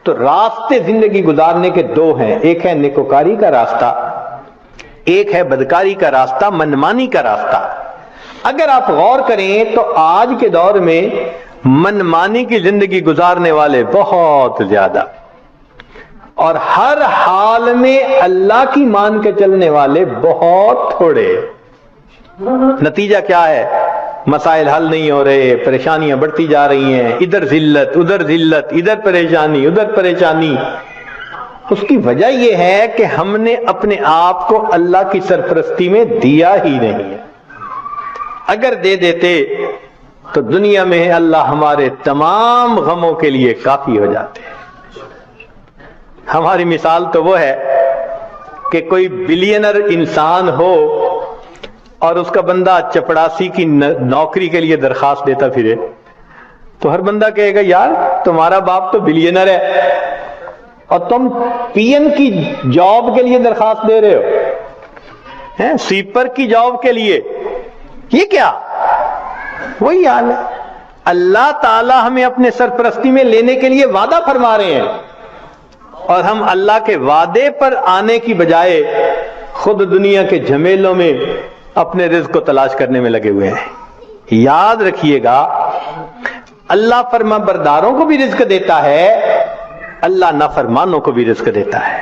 تو راستے زندگی گزارنے کے دو ہیں، ایک ہے نیکوکاری کا راستہ، ایک ہے بدکاری کا راستہ، منمانی کا راستہ۔ اگر آپ غور کریں تو آج کے دور میں منمانی کی زندگی گزارنے والے بہت زیادہ، اور ہر حال میں اللہ کی مان کے چلنے والے بہت تھوڑے۔ نتیجہ کیا ہے؟ مسائل حل نہیں ہو رہے، پریشانیاں بڑھتی جا رہی ہیں، ادھر ذلت ادھر پریشانی ادھر پریشانی۔ اس کی وجہ یہ ہے کہ ہم نے اپنے آپ کو اللہ کی سرپرستی میں دیا ہی نہیں ہے۔ اگر دے دیتے تو دنیا میں اللہ ہمارے تمام غموں کے لیے کافی ہو جاتے۔ ہماری مثال تو وہ ہے کہ کوئی بلینر انسان ہو اور اس کا بندہ چپڑاسی کی نوکری کے لیے درخواست دیتا پھرے، تو ہر بندہ کہے گا یار تمہارا باپ تو بلینر ہے اور تم پی این کی جاب کے لیے درخواست دے رہے ہو، سویپر کی جاب کے لیے، یہ کیا؟ وہی حال ہے۔ اللہ تعالی ہمیں اپنے سرپرستی میں لینے کے لیے وعدہ فرما رہے ہیں، اور ہم اللہ کے وعدے پر آنے کی بجائے خود دنیا کے جھمیلوں میں اپنے رزق کو تلاش کرنے میں لگے ہوئے ہیں۔ یاد رکھیے گا، اللہ فرما برداروں کو بھی رزق دیتا ہے، اللہ نافرمانوں کو بھی رزق دیتا ہے۔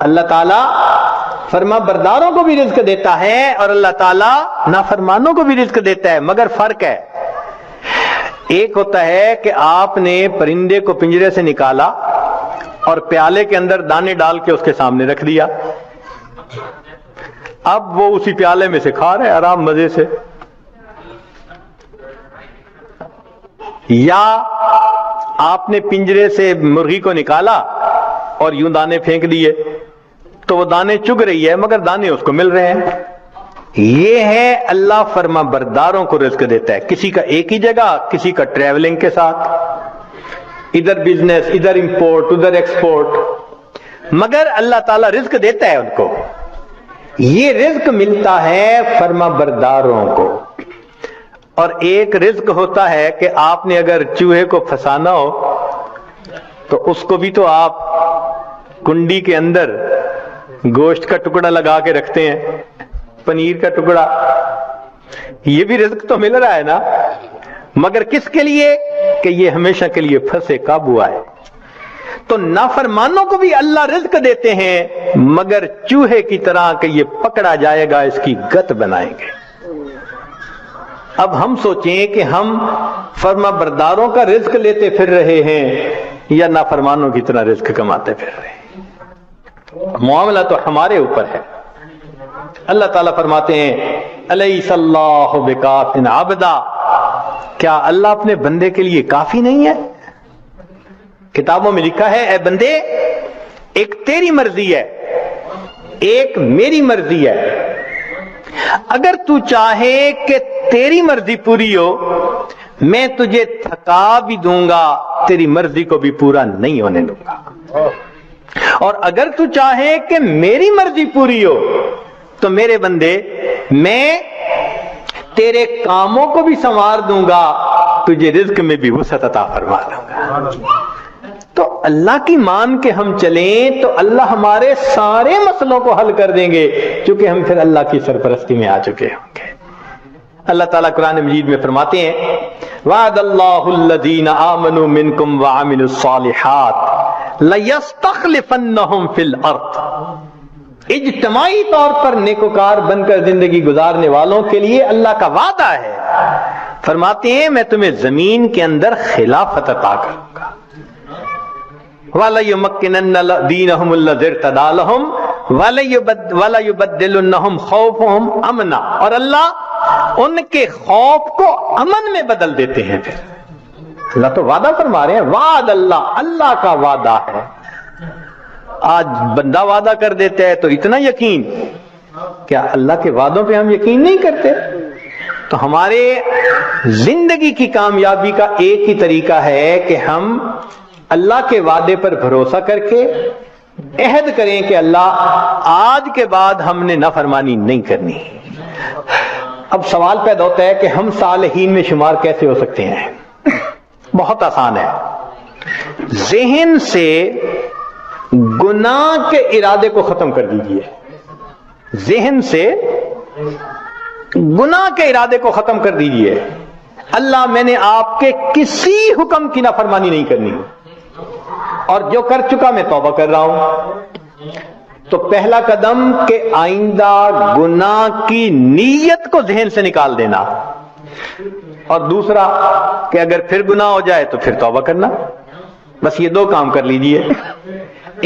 اللہ تعالیٰ فرما برداروں کو بھی رزق دیتا ہے اور اللہ تعالیٰ نافرمانوں کو بھی رزق دیتا ہے، مگر فرق ہے۔ ایک ہوتا ہے کہ آپ نے پرندے کو پنجرے سے نکالا اور پیالے کے اندر دانے ڈال کے اس کے سامنے رکھ دیا، اب وہ اسی پیالے میں سے کھا رہے آرام مزے سے۔ یا آپ نے پنجرے سے مرغی کو نکالا اور یوں دانے پھینک دیے تو وہ دانے چگ رہی ہے مگر دانے اس کو مل رہے ہیں۔ یہ ہے اللہ فرما برداروں کو رزق دیتا ہے، کسی کا ایک ہی جگہ، کسی کا ٹریولنگ کے ساتھ، ادھر بزنس ادھر امپورٹ ادھر ایکسپورٹ، مگر اللہ تعالیٰ رزق دیتا ہے ان کو۔ یہ رزق ملتا ہے فرما برداروں کو۔ اور ایک رزق ہوتا ہے کہ آپ نے اگر چوہے کو پھنسانا ہو تو اس کو بھی تو آپ کنڈی کے اندر گوشت کا ٹکڑا لگا کے رکھتے ہیں، پنیر کا ٹکڑا، یہ بھی رزق تو مل رہا ہے نا، مگر کس کے لیے؟ کہ یہ ہمیشہ کے لیے پھنسے قابو آئے۔ تو نافرمانوں کو بھی اللہ رزق دیتے ہیں مگر چوہے کی طرح کہ یہ پکڑا جائے گا اس کی گت بنائیں گے۔ اب ہم سوچیں کہ ہم فرما برداروں کا رزق لیتے پھر رہے ہیں یا نافرمانوں کی طرح رزق کماتے پھر رہے ہیں۔ معاملہ تو ہمارے اوپر ہے۔ اللہ تعالیٰ فرماتے ہیں الیس اللہ بکاف عبدا، کیا اللہ اپنے بندے کے لیے کافی نہیں ہے؟ کتابوں میں لکھا ہے اے بندے، ایک تیری مرضی ہے ایک میری مرضی ہے، اگر تو چاہے کہ تیری مرضی پوری ہو میں تجھے تھکا بھی دوں گا، تیری مرضی کو بھی پورا نہیں ہونے دوں گا، اور اگر تو چاہے کہ میری مرضی پوری ہو تو میرے بندے میں تیرے کاموں کو بھی سنوار دوں گا، تجھے رزق میں بھی وسعت عطا فرما دوں گا۔ تو اللہ کی مان کے ہم چلیں تو اللہ ہمارے سارے مسئلوں کو حل کر دیں گے، چونکہ ہم پھر اللہ کی سرپرستی میں آ چکے ہوں گے۔ اللہ تعالیٰ قرآن مجید میں فرماتے ہیں وعد اللہ الذین آمنوا منکم وعملوا الصالحات لیستخلفنہم فی الارض، اجتماعی طور پر نیکوکار بن کر زندگی گزارنے والوں کے لیے اللہ کا وعدہ ہے، فرماتے ہیں میں تمہیں زمین کے اندر خلافت عطا کروں گا، وَلَيُمَكِّنَنَّ دِينَهُمُ الَّذِي ارْتَضَىٰ لَهُمْ وَلَيُبَدِّلُنَّهُمْ خَوْفَهُمْ أَمْنًا، اور اللہ ان کے خوف کو امن میں بدل دیتے ہیں۔ پھر اللہ تو وعدہ فرما رہے ہیں، وعد اللہ کا وعدہ ہے۔ آج بندہ وعدہ کر دیتا ہے تو اتنا یقین، کیا اللہ کے وعدوں پہ ہم یقین نہیں کرتے؟ تو ہمارے زندگی کی کامیابی کا ایک ہی طریقہ ہے کہ ہم اللہ کے وعدے پر بھروسہ کر کے عہد کریں کہ اللہ آج کے بعد ہم نے نافرمانی نہیں کرنی۔ اب سوال پیدا ہوتا ہے کہ ہم صالحین میں شمار کیسے ہو سکتے ہیں؟ بہت آسان ہے۔ ذہن سے گناہ کے ارادے کو ختم کر دیجئے. ذہن سے گناہ کے ارادے کو ختم کر دیجئے. اللہ میں نے آپ کے کسی حکم کی نافرمانی نہیں کرنی, اور جو کر چکا میں توبہ کر رہا ہوں. تو پہلا قدم کہ آئندہ گناہ کی نیت کو ذہن سے نکال دینا, اور دوسرا کہ اگر پھر گناہ ہو جائے تو پھر توبہ کرنا. بس یہ دو کام کر لیجئے.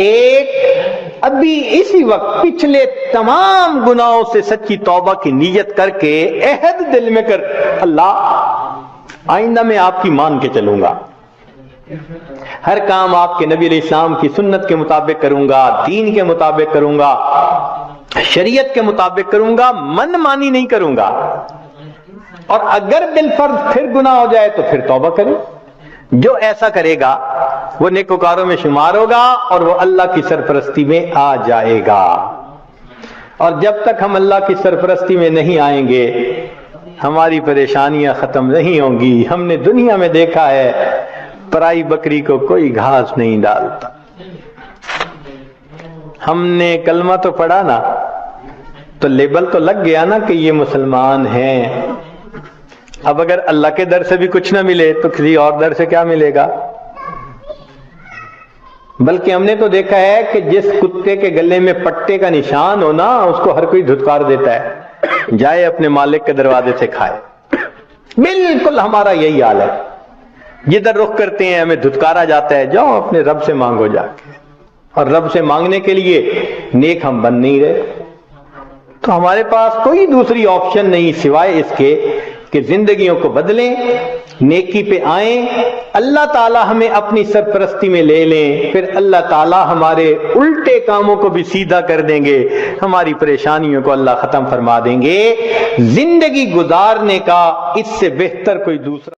ایک, ابھی اسی وقت پچھلے تمام گناہوں سے سچی توبہ کی نیت کر کے عہد دل میں کر, اللہ آئندہ میں آپ کی مان کے چلوں گا, ہر کام آپ کے نبی علیہ السلام کی سنت کے مطابق کروں گا, دین کے مطابق کروں گا, شریعت کے مطابق کروں گا, من مانی نہیں کروں گا. اور اگر بالفرض پھر گناہ ہو جائے تو پھر توبہ کرے. جو ایسا کرے گا وہ نیکوکاروں میں شمار ہوگا اور وہ اللہ کی سرپرستی میں آ جائے گا. اور جب تک ہم اللہ کی سرپرستی میں نہیں آئیں گے ہماری پریشانیاں ختم نہیں ہوں گی. ہم نے دنیا میں دیکھا ہے پرائی بکری کو کوئی گھاس نہیں ڈالتا. ہم نے کلمہ تو پڑھا نا, تو لیبل تو لگ گیا نا کہ یہ مسلمان ہیں. اب اگر اللہ کے در سے بھی کچھ نہ ملے تو کسی اور در سے کیا ملے گا؟ بلکہ ہم نے تو دیکھا ہے کہ جس کتے کے گلے میں پٹے کا نشان ہو نا, اس کو ہر کوئی دھتکار دیتا ہے, جائے اپنے مالک کے دروازے سے کھائے. بالکل ہمارا یہی حال ہے, جدھر رخ کرتے ہیں ہمیں دھتکارا جاتا ہے, جاؤ اپنے رب سے مانگو جا کے. اور رب سے مانگنے کے لیے نیک ہم بن نہیں رہے. تو ہمارے پاس کوئی دوسری آپشن نہیں سوائے اس کے کہ زندگیوں کو بدلیں, نیکی پہ آئیں, اللہ تعالی ہمیں اپنی سرپرستی میں لے لیں, پھر اللہ تعالی ہمارے الٹے کاموں کو بھی سیدھا کر دیں گے, ہماری پریشانیوں کو اللہ ختم فرما دیں گے. زندگی گزارنے کا اس سے بہتر کوئی دوسرا